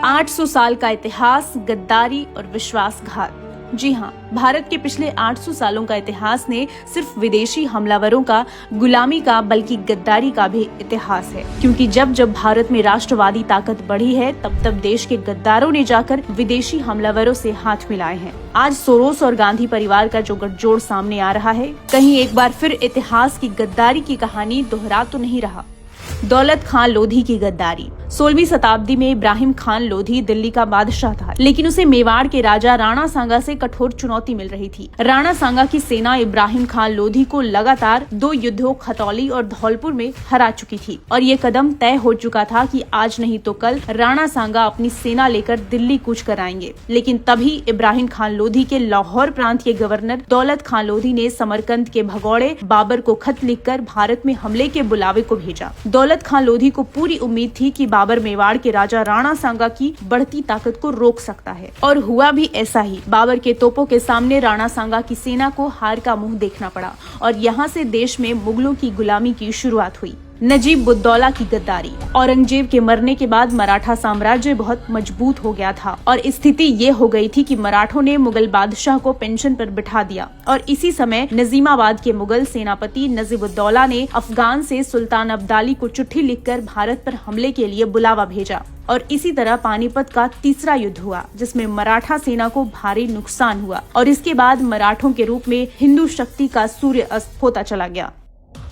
800 साल का इतिहास, गद्दारी और विश्वासघात। जी हाँ, भारत के पिछले 800 सालों का इतिहास ने सिर्फ विदेशी हमलावरों का, गुलामी का, बल्कि गद्दारी का भी इतिहास है। क्योंकि जब जब भारत में राष्ट्रवादी ताकत बढ़ी है, तब तब देश के गद्दारों ने जाकर विदेशी हमलावरों से हाथ मिलाए हैं। आज सोरोस और गांधी परिवार का जो गठजोड़ सामने आ रहा है, कहीं एक बार फिर इतिहास की गद्दारी की कहानी दोहरा तो नहीं रहा। दौलत खान लोधी की गद्दारी। 16वीं शताब्दी में इब्राहिम खान लोधी दिल्ली का बादशाह था, लेकिन उसे मेवाड़ के राजा राणा सांगा से कठोर चुनौती मिल रही थी। राणा सांगा की सेना इब्राहिम खान लोधी को लगातार 2 युद्धों, खतौली और धौलपुर में हरा चुकी थी और ये कदम तय हो चुका था कि आज नहीं तो कल राणा सांगा अपनी सेना लेकर दिल्ली कूच कर आएंगे। लेकिन तभी इब्राहिम खान लोधी के लाहौर प्रांत के गवर्नर दौलत खान लोधी ने समरकंद के भगौड़े बाबर को खत लिखकर भारत में हमले के बुलावे को भेजा। दौलत खान लोधी को पूरी उम्मीद थी कि बाबर मेवाड़ के राजा राणा सांगा की बढ़ती ताकत को रोक सकता है, और हुआ भी ऐसा ही। बाबर के तोपों के सामने राणा सांगा की सेना को हार का मुंह देखना पड़ा और यहाँ से देश में मुगलों की गुलामी की शुरुआत हुई। नजीब उद-दौला की गद्दारी। औरंगजेब के मरने के बाद मराठा साम्राज्य बहुत मजबूत हो गया था और स्थिति ये हो गई थी कि मराठों ने मुगल बादशाह को पेंशन पर बिठा दिया और इसी समय नजीमाबाद के मुगल सेनापति नजीब उद-दौला ने अफगान से सुल्तान अब्दाली को चिट्ठी लिखकर भारत पर हमले के लिए बुलावा भेजा और इसी तरह पानीपत का तीसरा युद्ध हुआ, जिसमें मराठा सेना को भारी नुकसान हुआ और इसके बाद मराठों के रूप में हिंदू शक्ति का सूर्य अस्त होता चला गया।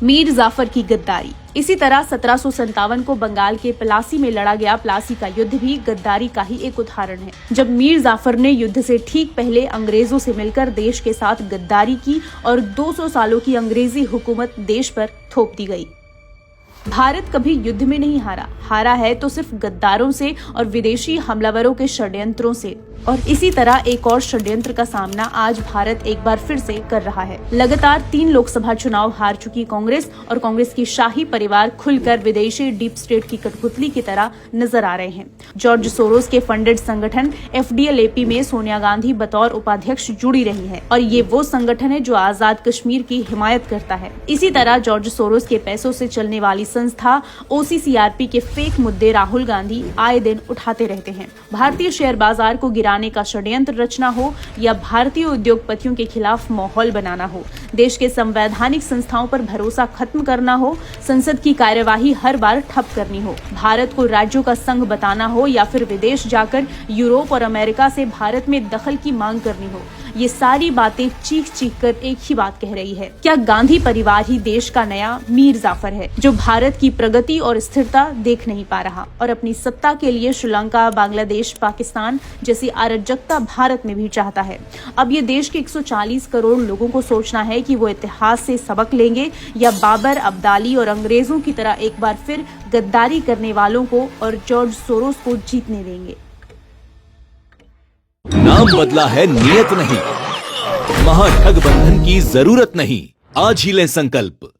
मीर जाफर की गद्दारी। इसी तरह 1757 को बंगाल के प्लासी में लड़ा गया प्लासी का युद्ध भी गद्दारी का ही एक उदाहरण है, जब मीर जाफर ने युद्ध से ठीक पहले अंग्रेजों से मिलकर देश के साथ गद्दारी की और 200 सालों की अंग्रेजी हुकूमत देश पर थोप दी गई। भारत कभी युद्ध में नहीं हारा है तो सिर्फ गद्दारों से और विदेशी हमलावरों के षड्यंत्रों से। और इसी तरह एक और षड्यंत्र का सामना आज भारत एक बार फिर से कर रहा है। लगातार 3 लोकसभा चुनाव हार चुकी कांग्रेस और कांग्रेस की शाही परिवार खुलकर विदेशी डीप स्टेट की कठपुतली की तरह नजर आ रहे हैं। जॉर्ज सोरोस के फंडेड संगठन FDLAP में सोनिया गांधी बतौर उपाध्यक्ष जुड़ी रही है और ये वो संगठन है जो आजाद कश्मीर की हिमायत करता है। इसी तरह जॉर्ज सोरोस के पैसों से चलने वाली संस्था OCCRP के फेक मुद्दे राहुल गांधी आए दिन उठाते रहते हैं। भारतीय शेयर बाजार को गिराने का षड्यंत्र रचना हो या भारतीय उद्योगपतियों के खिलाफ माहौल बनाना हो, देश के संवैधानिक संस्थाओं पर भरोसा खत्म करना हो, संसद की कार्यवाही हर बार ठप करनी हो, भारत को राज्यों का संघ बताना हो या फिर विदेश जाकर यूरोप और अमेरिका से भारत में दखल की मांग करनी हो, ये सारी बातें चीख चीख कर एक ही बात कह रही है। क्या गांधी परिवार ही देश का नया मीर जाफर है, जो भारत की प्रगति और स्थिरता देख नहीं पा रहा और अपनी सत्ता के लिए श्रीलंका, बांग्लादेश, पाकिस्तान जैसी अराजकता भारत में भी चाहता है। अब ये देश के 140 करोड़ लोगों को सोचना है कि वो इतिहास से सबक लेंगे या बाबर, अब्दाली और अंग्रेजों की तरह एक बार फिर गद्दारी करने वालों को और जॉर्ज सोरोस को जीतने देंगे। नाम बदला है, नियत नहीं। महाठग बंधन की जरूरत नहीं। आज ही लें संकल्प।